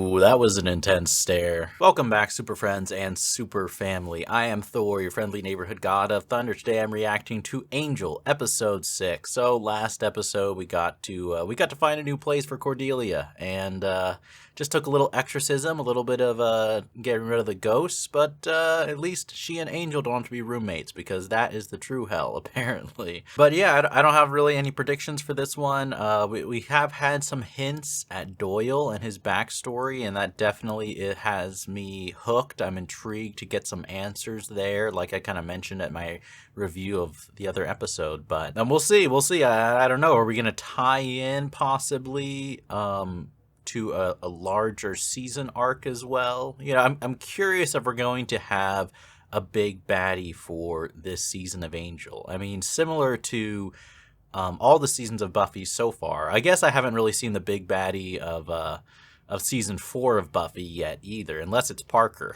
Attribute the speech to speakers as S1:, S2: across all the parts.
S1: Ooh, that was an intense stare. Welcome back, super friends and super family. I am Thor, your friendly neighborhood god of thunder. Today I'm reacting to Angel, episode 6. So last episode we got to find a new place for Cordelia, and just took a little exorcism, a little bit of getting rid of the ghosts, but at least she and Angel don't have to be roommates, because that is the true hell, apparently. But yeah, I don't have really any predictions for this one. We have had some hints at Doyle and his backstory, and that definitely it has me hooked. I'm intrigued to get some answers there, like I kind of mentioned at my review of the other episode. But we'll see. I don't know. Are we gonna tie in possibly to a larger season arc as well? You know, I'm curious if we're going to have a big baddie for this season of Angel. I mean, similar to all the seasons of Buffy so far. I guess I haven't really seen the big baddie of season 4 of Buffy yet either, unless it's Parker.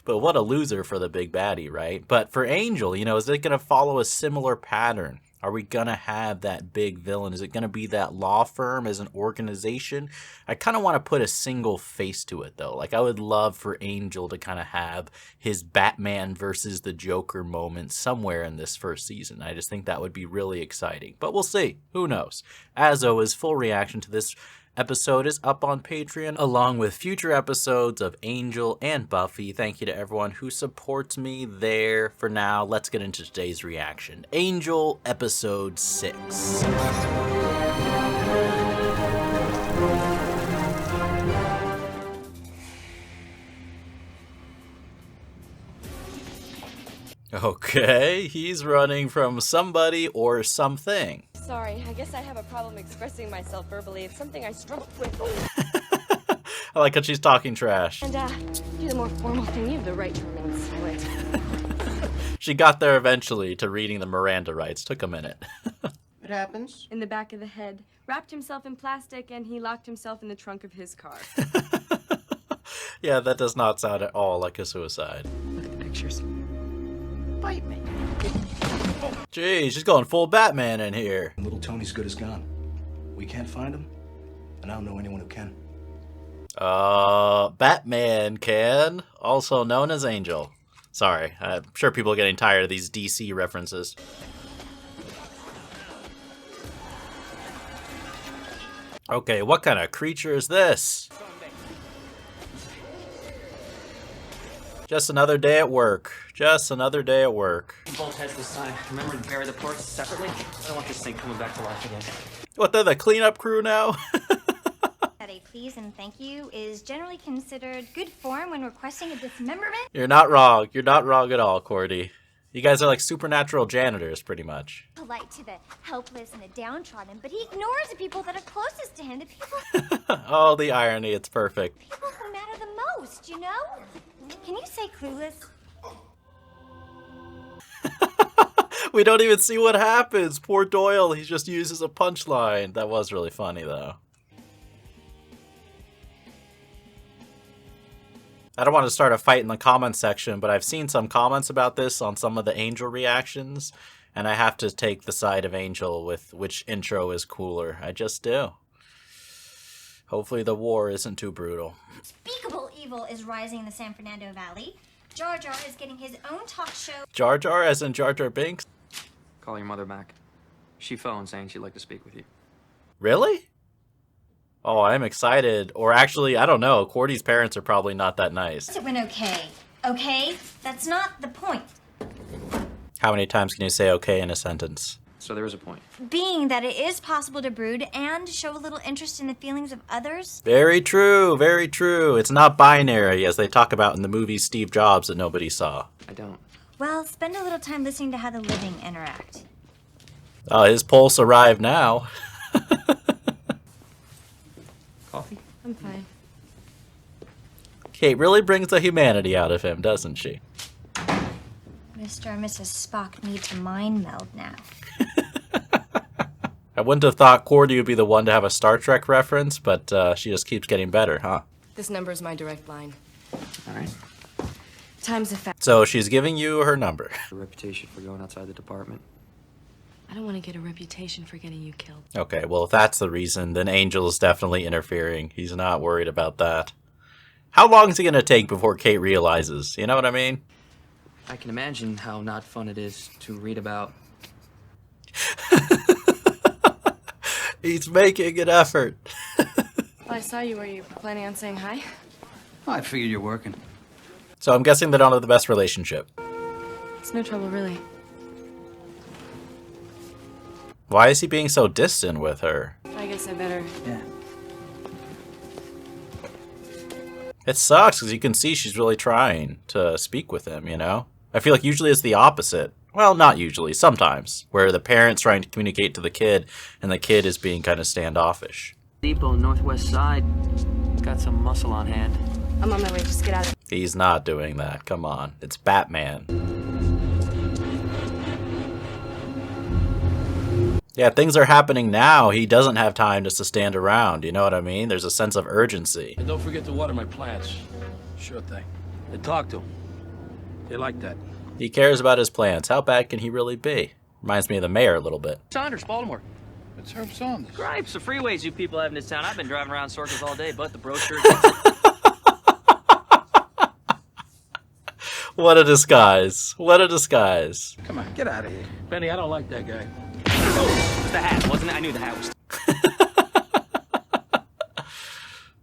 S1: But what a loser for the big baddie, right? But for Angel, you know, is it going to follow a similar pattern? Are we going to have that big villain? Is it going to be that law firm as an organization? I kind of want to put a single face to it, though. Like, I would love for Angel to kind of have his Batman versus the Joker moment somewhere in this first season. I just think that would be really exciting. But we'll see. Who knows? As always, full reaction to this episode is up on Patreon, along with future episodes of Angel and Buffy. Thank you to everyone who supports me there. For now, let's get into today's reaction. Angel, episode 6. Okay, he's running from somebody or something.
S2: Sorry, I guess I have a problem expressing myself verbally. It's something I struggle with.
S1: I like how she's talking trash.
S2: And, do the more formal thing. You have the right to remain silent.
S1: She got there eventually to reading the Miranda rights. Took a minute.
S3: It happens.
S2: In the back of the head. Wrapped himself in plastic and he locked himself in the trunk of his car.
S1: Yeah, that does not sound at all like a suicide.
S3: Look at the pictures. Bite me.
S1: Gee, she's going full Batman in here.
S4: Little Tony's good as gone. We can't find him, and I don't know anyone who can.
S1: Batman can, also known as Angel. Sorry, I'm sure people are getting tired of these DC references. Okay, what kind of creature is this? Just another day at work. Just another day at work.
S5: Bolt has the sign. Remember to bury the parts separately? I don't want this thing coming back to life again.
S1: What, they're the cleanup crew now?
S6: That a please and thank you is generally considered good form when requesting a dismemberment.
S1: You're not wrong. You're not wrong at all, Cordy. You guys are like supernatural janitors, pretty much.
S6: Polite to the helpless and the downtrodden, but he ignores the people that are closest to him, the people
S1: Oh, the irony. It's perfect.
S6: people who matter the most, you know? Can you say clueless?
S1: We don't even see what happens. Poor Doyle, he just uses a punchline. That was really funny, though. I don't want to start a fight in the comments section, but I've seen some comments about this on some of the Angel reactions, and I have to take the side of Angel with which intro is cooler. I just do. Hopefully the war isn't too brutal.
S6: Unspeakable evil is rising in the San Fernando Valley. Jar Jar is getting his own talk show.
S1: Jar Jar, as in Jar Jar Binks?
S5: Call your mother back. She phoned saying she'd like to speak with you.
S1: Really? Oh, I'm excited. Or actually, I don't know. Cordy's parents are probably not that nice.
S6: It went okay. Okay? That's not the point.
S1: How many times can you say okay in a sentence?
S5: So there is a point.
S6: Being that it is possible to brood and show a little interest in the feelings of others.
S1: Very true, very true. It's not binary, as they talk about in the movie Steve Jobs that nobody saw.
S5: I don't.
S6: Well, spend a little time listening to how the living interact.
S1: Oh, his pulse arrived now.
S5: Coffee?
S2: I'm fine.
S1: Kate really brings the humanity out of him, doesn't she?
S6: Mr. and Mrs. Spock need to mind meld now.
S1: I wouldn't have thought Cordy would be the one to have a Star Trek reference, but she just keeps getting better, huh?
S2: This number is my direct line.
S5: All right.
S2: Time's a fact.
S1: So she's giving you her number.
S5: A reputation for going outside the department.
S2: I don't want to get a reputation for getting you killed.
S1: Okay, well, if that's the reason, then Angel is definitely interfering. He's not worried about that. How long is it going to take before Kate realizes? You know what I mean?
S5: I can imagine how not fun it is to read about.
S1: He's making an effort.
S2: Well, I saw you. Were you planning on saying hi?
S7: I figured you're working.
S1: So I'm guessing they don't have the best relationship.
S2: It's no trouble, really.
S1: Why is he being so distant with her?
S2: I guess I better.
S7: Yeah.
S1: It sucks because you can see she's really trying to speak with him, you know? I feel like usually it's the opposite. Well, not usually, sometimes, where the parent's trying to communicate to the kid and the kid is being kind of standoffish.
S5: Depot, northwest side. Got some muscle on hand.
S2: I'm on my way. Just get out of here.
S1: He's not doing that. Come on. It's Batman. Yeah, things are happening now. He doesn't have time just to stand around. You know what I mean? There's a sense of urgency.
S8: And don't forget to water my plants. Sure thing. And talk to them. They like that.
S1: He cares about his plants. How bad can he really be? Reminds me of the mayor a little bit.
S5: Saunders, Baltimore.
S8: It's Herb Saunders.
S5: Gripes, the freeways you people have in this town. I've been driving around circles all day, but the brochure.
S1: What a disguise. What a disguise.
S8: Come on, get out of here. Benny, I don't like that guy.
S5: It was the hat, wasn't it? I knew the hat was.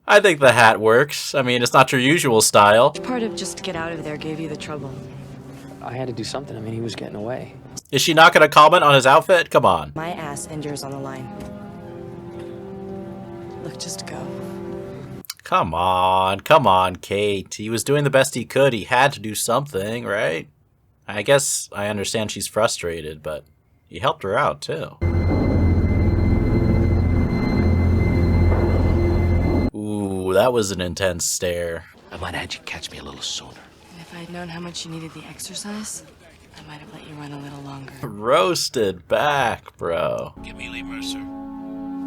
S1: I think the hat works. I mean, it's not your usual style.
S2: Part of just get out of there gave you the trouble.
S5: I had to do something. I mean, he was getting away.
S1: Is she not going to comment on his outfit? Come on.
S2: My ass and yours on the line. Look, just go.
S1: Come on, Kate. He was doing the best he could. He had to do something, right? I guess I understand she's frustrated, but he helped her out, too. Ooh, that was an intense stare.
S7: I might have had you catch me a little sooner.
S2: And if I'd known how much you needed the exercise, I might have let you run a little longer.
S1: Roasted back, bro.
S7: Give me Lee Mercer.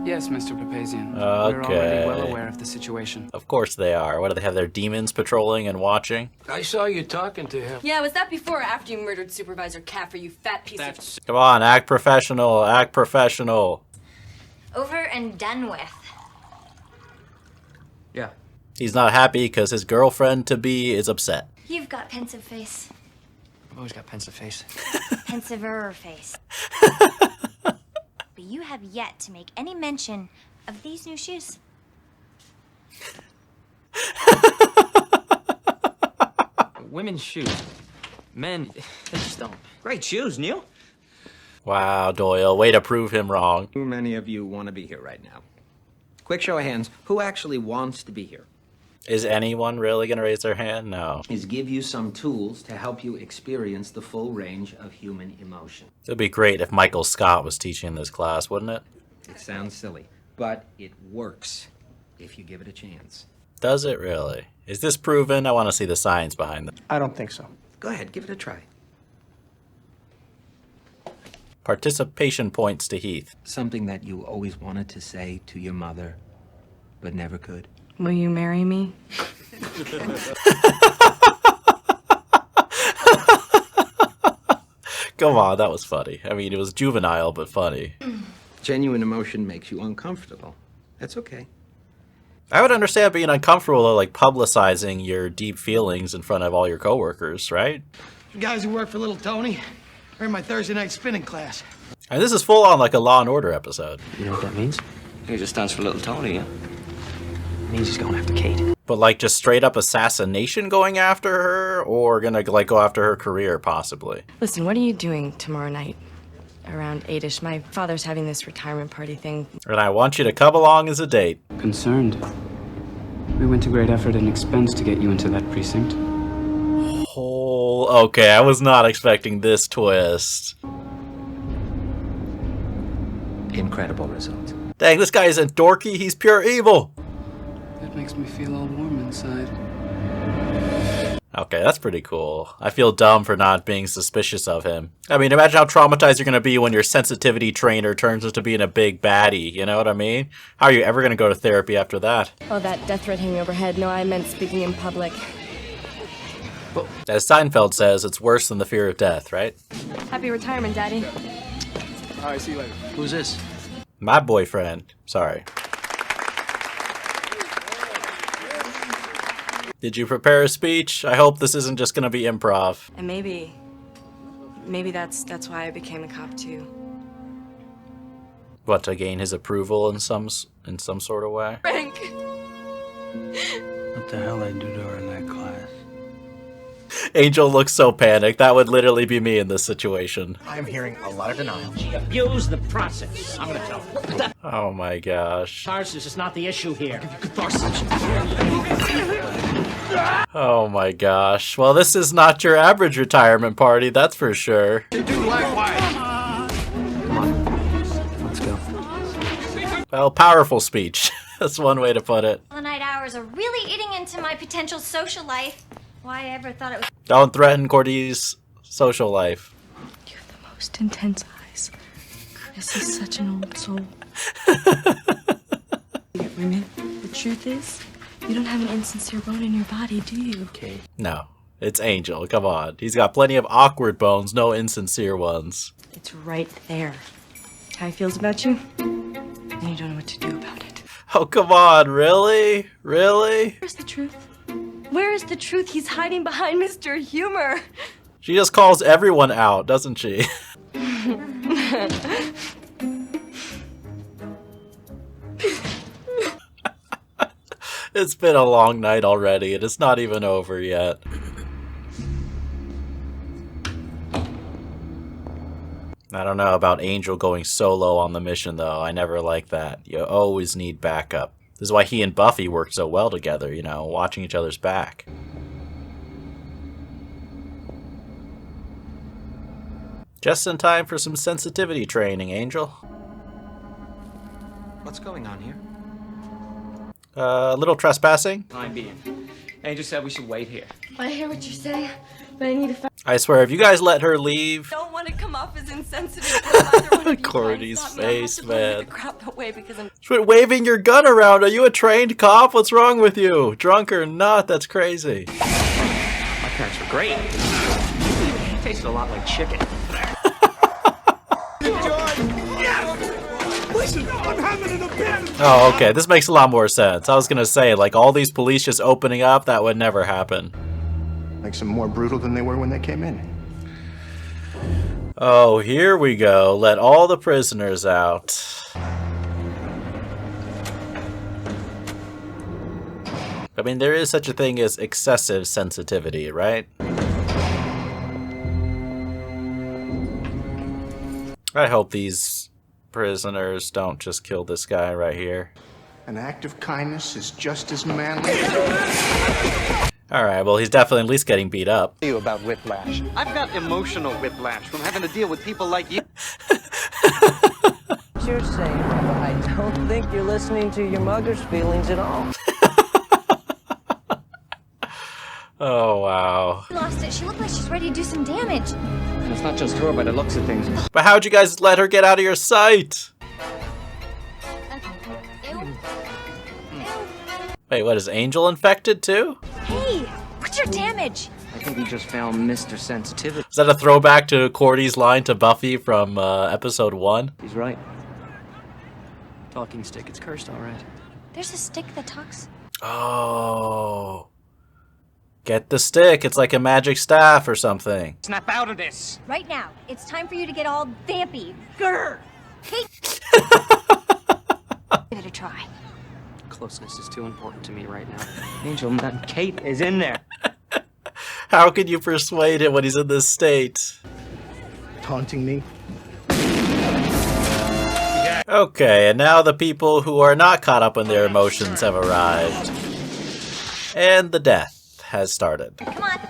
S9: Yes, Mr. Papazian. We're
S1: Okay.
S9: already well aware of the situation.
S1: Of course they are. What, do they have their demons patrolling and watching?
S8: I saw you talking to him.
S2: Yeah, was that before or after you murdered Supervisor Caffer, you fat piece of...
S1: Come on, act professional, act professional.
S6: Over and done with.
S5: Yeah.
S1: He's not happy because his girlfriend-to-be is upset.
S6: You've got pensive face.
S5: I've always got pensive face.
S6: Pensiver face. But you have yet to make any mention of these new shoes.
S5: Women's shoes. Men, they just don't. Great shoes, Neil.
S1: Wow, Doyle, way to prove him wrong.
S10: Too many of you want to be here right now. Quick show of hands. Who actually wants to be here?
S1: Is anyone really going to raise their hand? No.
S10: Is give you some tools to help you experience the full range of human emotion.
S1: It would be great if Michael Scott was teaching this class, wouldn't it?
S10: It sounds silly, but it works if you give it a chance.
S1: Does it really? Is this proven? I want to see the science behind it.
S3: I don't think so.
S10: Go ahead, give it a try.
S1: Participation points to Heath.
S10: Something that you always wanted to say to your mother, but never could.
S2: Will you marry me?
S1: Come on, that was funny. I mean, it was juvenile, but funny.
S10: Genuine emotion makes you uncomfortable. That's okay.
S1: I would understand being uncomfortable, though, like publicizing your deep feelings in front of all your coworkers, right?
S3: You guys who work for Little Tony are in my Thursday night spinning class.
S1: And this is full on like a Law and Order episode.
S5: You know what that means?
S7: He just stands for Little Tony, yeah?
S5: It means he's going after Kate.
S1: But like just straight up assassination going after her, or gonna like go after her career possibly.
S2: Listen, what are you doing tomorrow night? Around 8-ish. My father's having this retirement party thing.
S1: And I want you to come along as a date.
S9: Concerned. We went to great effort and expense to get you into that precinct.
S1: Oh, okay, I was not expecting this twist.
S10: Incredible result.
S1: Dang, this guy isn't dorky, he's pure evil.
S9: That makes me feel all warm inside.
S1: Okay, that's pretty cool. I feel dumb for not being suspicious of him. I mean, imagine how traumatized you're going to be when your sensitivity trainer turns into being a big baddie, you know what I mean? How are you ever going to go to therapy after that?
S2: Oh, that death threat hanging overhead. No, I meant speaking in public.
S1: As Seinfeld says, it's worse than the fear of death, right?
S2: Happy retirement, Daddy.
S4: All right, see you later.
S8: Who's this?
S1: My boyfriend. Sorry. Did you prepare a speech? I hope this isn't just gonna be improv.
S2: And maybe that's why I became a cop too.
S1: What, to gain his approval in some sort of way?
S2: Frank!
S8: What the hell I do to her in that class?
S1: Angel looks so panicked. That would literally be me in this situation.
S10: I'm hearing a lot of denial.
S11: She abused the process. I'm gonna tell her.
S1: Oh my gosh.
S11: Catharsis is not the issue here.
S1: Oh my gosh. Well, this is not your average retirement party, that's for sure.
S3: You do likewise.
S9: Come on. Let's go.
S1: Well, powerful speech. That's one way to put it.
S6: The night hours are really eating into my potential social life. Why I ever thought it was.
S1: Don't threaten Cordy's social life.
S2: You have the most intense eyes. Chris is such an old soul. Women, the truth is, you don't have an insincere bone in your body, do you?
S8: Okay.
S1: No, it's Angel. Come on. He's got plenty of awkward bones, no insincere ones.
S2: It's right there. How he feels about you, and you don't know what to do about it.
S1: Oh, come on. Really? Really?
S2: Where's the truth? Where is the truth he's hiding behind Mr. Humor?
S1: She just calls everyone out, doesn't she? It's been a long night already, and it's not even over yet. I don't know about Angel going solo on the mission, though. I never like that. You always need backup. This is why he and Buffy work so well together, you know, watching each other's back. Just in time for some sensitivity training, Angel.
S10: What's going on here?
S1: A little trespassing.
S5: Time being. Angel said we should wait here.
S2: I hear what you're saying, but I need to find.
S1: I swear, if you guys let her leave...
S2: I don't want to come off as insensitive. Either one of you
S1: Cordy's
S2: tries to stop me.
S1: face,
S2: I'll have to
S1: man.
S2: put the crap away because I'm.
S1: Quit waving your gun around. Are you a trained cop? What's wrong with you? Drunk or not? That's crazy.
S5: My parents were great. It tasted a lot like chicken.
S1: Oh, okay. This makes a lot more sense. I was gonna say, like, all these police just opening up, that would never happen.
S4: Makes them more brutal than they were when they came in.
S1: Oh, here we go. Let all the prisoners out. I mean, there is such a thing as excessive sensitivity, right? I hope these prisoners don't just kill this guy right here.
S4: An act of kindness is just as manly.
S1: Alright, well, he's definitely at least getting beat up.
S7: You about whiplash. I've got emotional whiplash from having to deal with people like you.
S12: You're saying, I don't think you're listening to your mother's feelings at all.
S1: Oh, wow.
S6: She lost it. She looked like she's ready to do some damage.
S5: And it's not just her by the looks of things.
S1: But how'd you guys let her get out of your sight? Wait, what, is Angel infected too?
S6: Hey, what's your damage?
S5: I think we just found Mr. Sensitivity.
S1: Is that a throwback to Cordy's line to Buffy from episode 1?
S5: He's right. Talking stick, it's cursed, all right.
S6: There's a stick that talks.
S1: Oh. Get the stick. It's like a magic staff or something.
S7: Snap out of this.
S6: Right now, it's time for you to get all vampy. Grr. Hey. Give it a try.
S5: Closeness is too important to me right now. Angel, that cape is in there.
S1: How can you persuade him when he's in this state?
S4: Taunting me.
S1: Okay, and now the people who are not caught up in their emotions have arrived. And the death has started.
S6: Come on.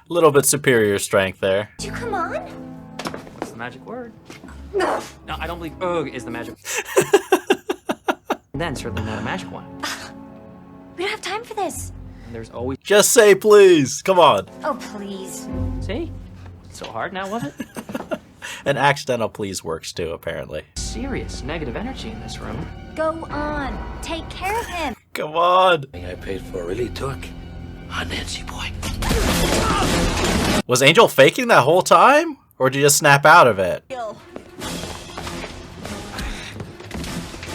S1: A little bit superior strength there.
S6: Do you come on?
S5: What's the magic word? No, I don't believe ugh is the magic. And then certainly not a magic one.
S6: We don't have time for this.
S5: And there's always.
S1: Just say please. Come on.
S6: Oh, please.
S5: See? So hard now, was it?
S1: An accidental please works too, apparently.
S5: Serious negative energy in this room.
S6: Go on. Take care of him.
S1: Come on.
S8: I paid for really took.
S7: Ah, Nancy boy.
S1: Was Angel faking that whole time? Or did he just snap out of it?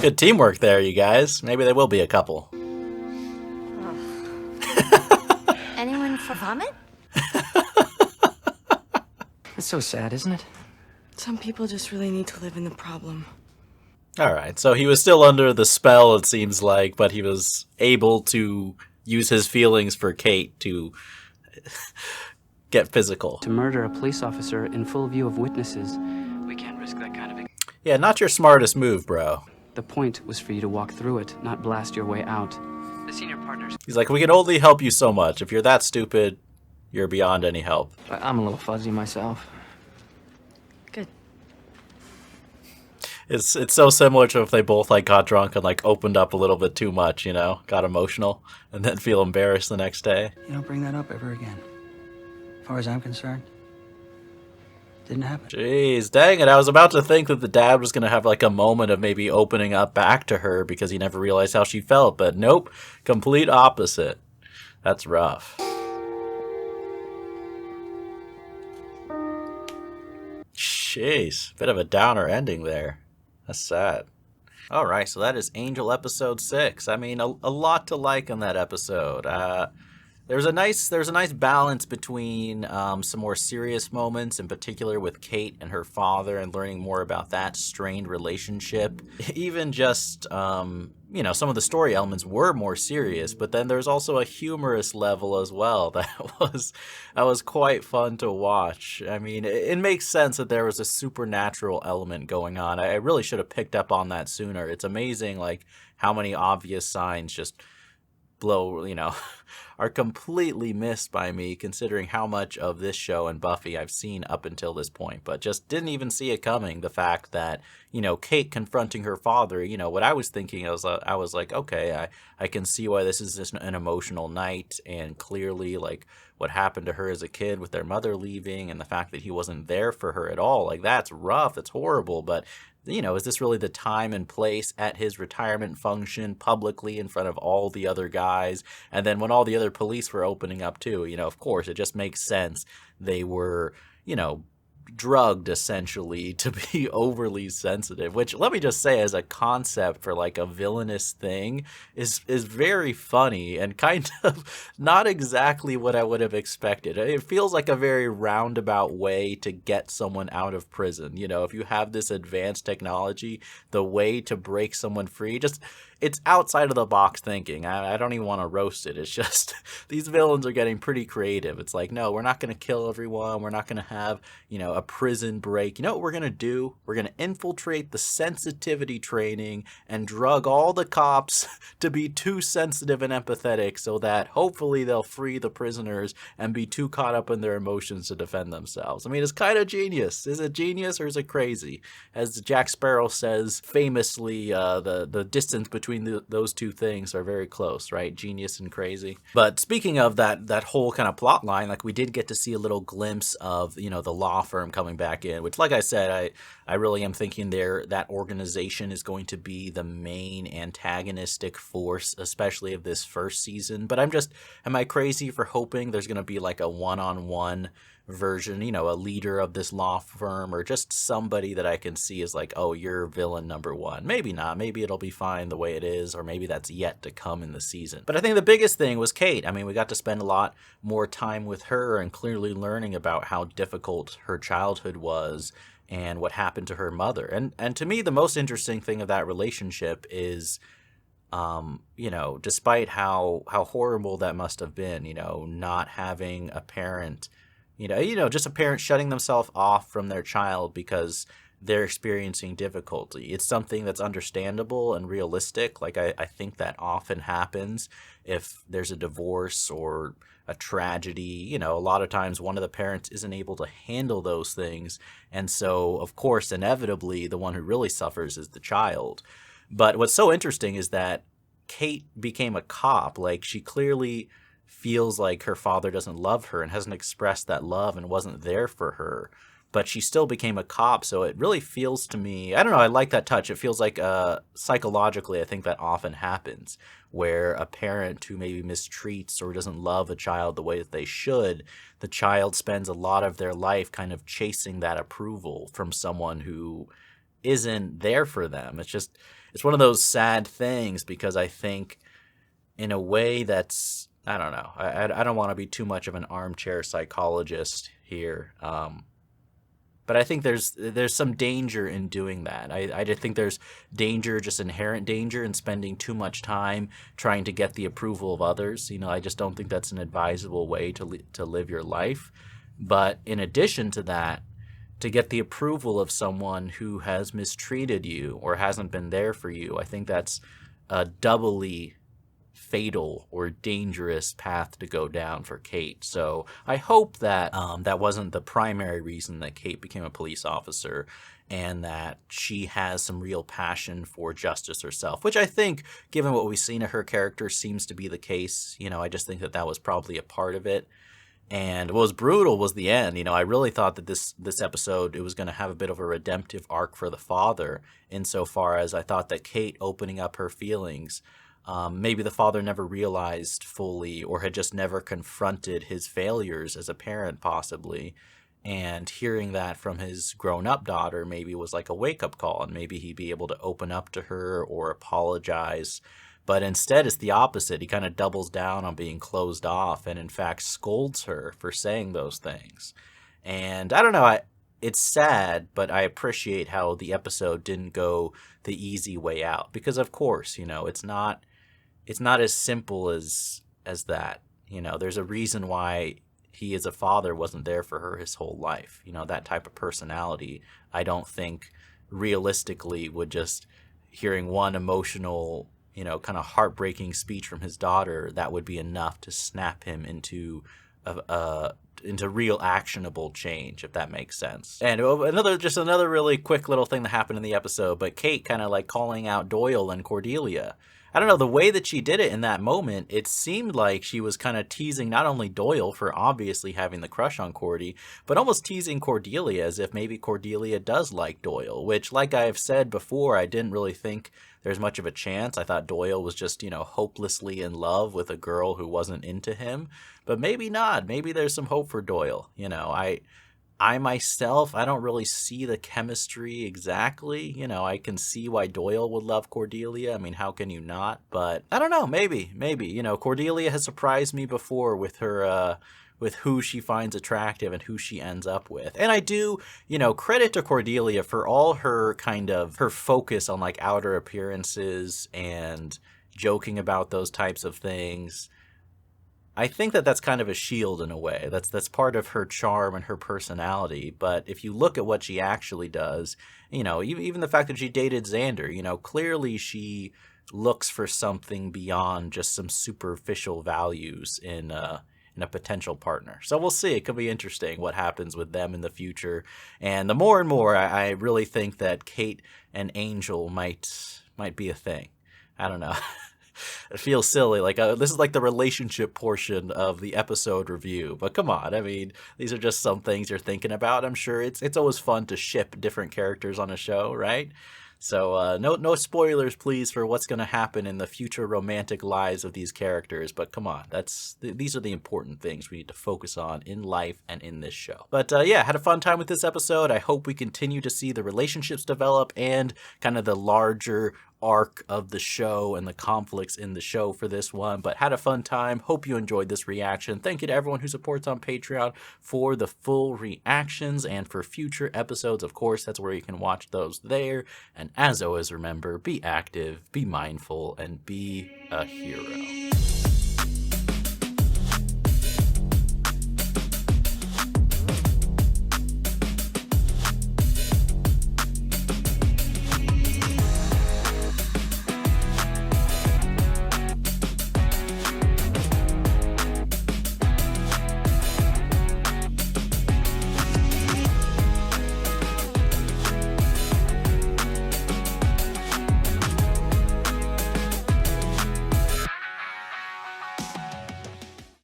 S1: Good teamwork there, you guys. Maybe they will be a couple.
S6: Anyone for vomit?
S5: It's so sad, isn't it?
S2: Some people just really need to live in the problem.
S1: Alright, so he was still under the spell, it seems like, but he was able to use his feelings for Kate to get physical.
S9: To murder a police officer in full view of witnesses, we can't risk that kind of...
S1: Yeah, not your smartest move, bro.
S9: The point was for you to walk through it, not blast your way out. The senior partners...
S1: He's like, we can only help you so much. If you're that stupid, you're beyond any help.
S5: I'm a little fuzzy myself.
S2: Good.
S1: It's so similar to if they both like got drunk and like opened up a little bit too much, you know, got emotional, and then feel embarrassed the next day.
S3: You don't bring that up ever again. As far as I'm concerned, didn't happen.
S1: Jeez, dang it. I was about to think that the dad was going to have like a moment of maybe opening up back to her because he never realized how she felt, but nope, complete opposite. That's rough. Jeez, bit of a downer ending there. That's sad. Alright, so that is Angel episode 6. I mean, a lot to like in that episode. There's a nice balance between some more serious moments, in particular with Kate and her father, and learning more about that strained relationship. Even just, you know, some of the story elements were more serious, but then there's also a humorous level as well that was quite fun to watch. I mean, it makes sense that there was a supernatural element going on. I really should have picked up on that sooner. It's amazing, like, how many obvious signs just blow, you know, are completely missed by me, considering how much of this show and Buffy I've seen up until this point, but just didn't even see it coming. The fact that, you know, Kate confronting her father, you know, what I was thinking, I was like, okay, I can see why this is just an emotional night, and clearly, like, what happened to her as a kid with their mother leaving, and the fact that he wasn't there for her at all, like, that's rough, it's horrible, but you know, is this really the time and place at his retirement function publicly in front of all the other guys? And then when all the other police were opening up too, you know, of course, it just makes sense. They were, you know, drugged essentially to be overly sensitive, which, let me just say, as a concept for like a villainous thing is very funny and kind of not exactly what I would have expected. It feels like a very roundabout way to get someone out of prison. You know, if you have this advanced technology, the way to break someone free, just it's outside of the box thinking. I don't even want to roast it. It's just these villains are getting pretty creative. It's like, no, we're not going to kill everyone. We're not going to have, you know, a prison break. You know what we're going to do? We're going to infiltrate the sensitivity training and drug all the cops to be too sensitive and empathetic so that hopefully they'll free the prisoners and be too caught up in their emotions to defend themselves. I mean, it's kind of genius. Is it genius or is it crazy? As Jack Sparrow says famously, the distance between those two things are very close, right? Genius and crazy. But speaking of that whole kind of plot line, like, we did get to see a little glimpse of, you know, the law firm coming back in, which, like I said, I really am thinking that organization is going to be the main antagonistic force, especially of this first season. But am I crazy for hoping there's going to be like a one-on-one version, you know, a leader of this law firm, or just somebody that I can see as like, oh, you're villain number one? Maybe not. Maybe it'll be fine the way it is, or maybe that's yet to come in the season. But I think the biggest thing was Kate. I mean, we got to spend a lot more time with her and clearly learning about how difficult her childhood was and what happened to her mother. And to me, the most interesting thing of that relationship is, you know, despite how horrible that must have been, you know, not having a parent, you know, just a parent shutting themselves off from their child because they're experiencing difficulty. It's something that's understandable and realistic. Like, I think that often happens if there's a divorce or a tragedy. You know, a lot of times one of the parents isn't able to handle those things. And so, of course, inevitably, the one who really suffers is the child. But what's so interesting is that Kate became a cop. Like, she clearly feels like her father doesn't love her and hasn't expressed that love and wasn't there for her. but she still became a cop. So it really feels to me, I don't know, I like that touch. It feels like psychologically, I think that often happens, where a parent who maybe mistreats or doesn't love a child the way that they should, the child spends a lot of their life kind of chasing that approval from someone who isn't there for them. It's one of those sad things, because I think in a way that's, I don't know, I don't want to be too much of an armchair psychologist here, but I think there's some danger in doing that. I just think there's danger, just inherent danger, in spending too much time trying to get the approval of others. I just don't think that's an advisable way to live your life. But in addition to that, to get the approval of someone who has mistreated you or hasn't been there for you, I think that's a doubly fatal or dangerous path to go down for Kate. So I hope that that wasn't the primary reason that Kate became a police officer, and that she has some real passion for justice herself, which I think, given what we've seen of her character, seems to be the case. I just think that was probably a part of it. And what was brutal was the end. I really thought that this episode, it was going to have a bit of a redemptive arc for the father, insofar as I thought that Kate opening up her feelings, maybe the father never realized fully, or had just never confronted his failures as a parent, possibly. And hearing that from his grown-up daughter maybe was like a wake-up call, and maybe he'd be able to open up to her or apologize. But instead, it's the opposite. He kind of doubles down on being closed off, and in fact scolds her for saying those things. And I don't know, it's sad, but I appreciate how the episode didn't go the easy way out. Because of course, it's not as simple as that. There's a reason why he as a father wasn't there for her his whole life. That type of personality, I don't think realistically would just, hearing one emotional, kind of heartbreaking speech from his daughter, that would be enough to snap him into real actionable change, if that makes sense. And another really quick little thing that happened in the episode, but Kate kind of like calling out Doyle and Cordelia. I don't know, the way that she did it in that moment, it seemed like she was kind of teasing not only Doyle for obviously having the crush on Cordy, but almost teasing Cordelia, as if maybe Cordelia does like Doyle, which, like I've said before, I didn't really think there's much of a chance. I thought Doyle was just, hopelessly in love with a girl who wasn't into him, but maybe not. Maybe there's some hope for Doyle. I myself, I don't really see the chemistry exactly. I can see why Doyle would love Cordelia. I mean, how can you not? But I don't know, maybe. Cordelia has surprised me before with her, with who she finds attractive and who she ends up with. And I do, credit to Cordelia for all her her focus on like outer appearances and joking about those types of things. I think that that's kind of a shield in a way. That's part of her charm and her personality. But if you look at what she actually does, even the fact that she dated Xander, clearly she looks for something beyond just some superficial values in a potential partner. So we'll see. It could be interesting what happens with them in the future. And the more and more, I really think that Kate and Angel might be a thing. I don't know. It feels silly. Like this is like the relationship portion of the episode review. But come on, I mean, these are just some things you're thinking about. I'm sure it's always fun to ship different characters on a show, right? So no spoilers, please, for what's going to happen in the future romantic lives of these characters. But come on, these are the important things we need to focus on in life and in this show. But yeah, had a fun time with this episode. I hope we continue to see the relationships develop and kind of the larger arc of the show and the conflicts in the show for this one. But had a fun time. Hope you enjoyed this reaction. Thank you to everyone who supports on Patreon for the full reactions and for future episodes. Of course, that's where you can watch those there. And as always, remember, be active, be mindful, and be a hero.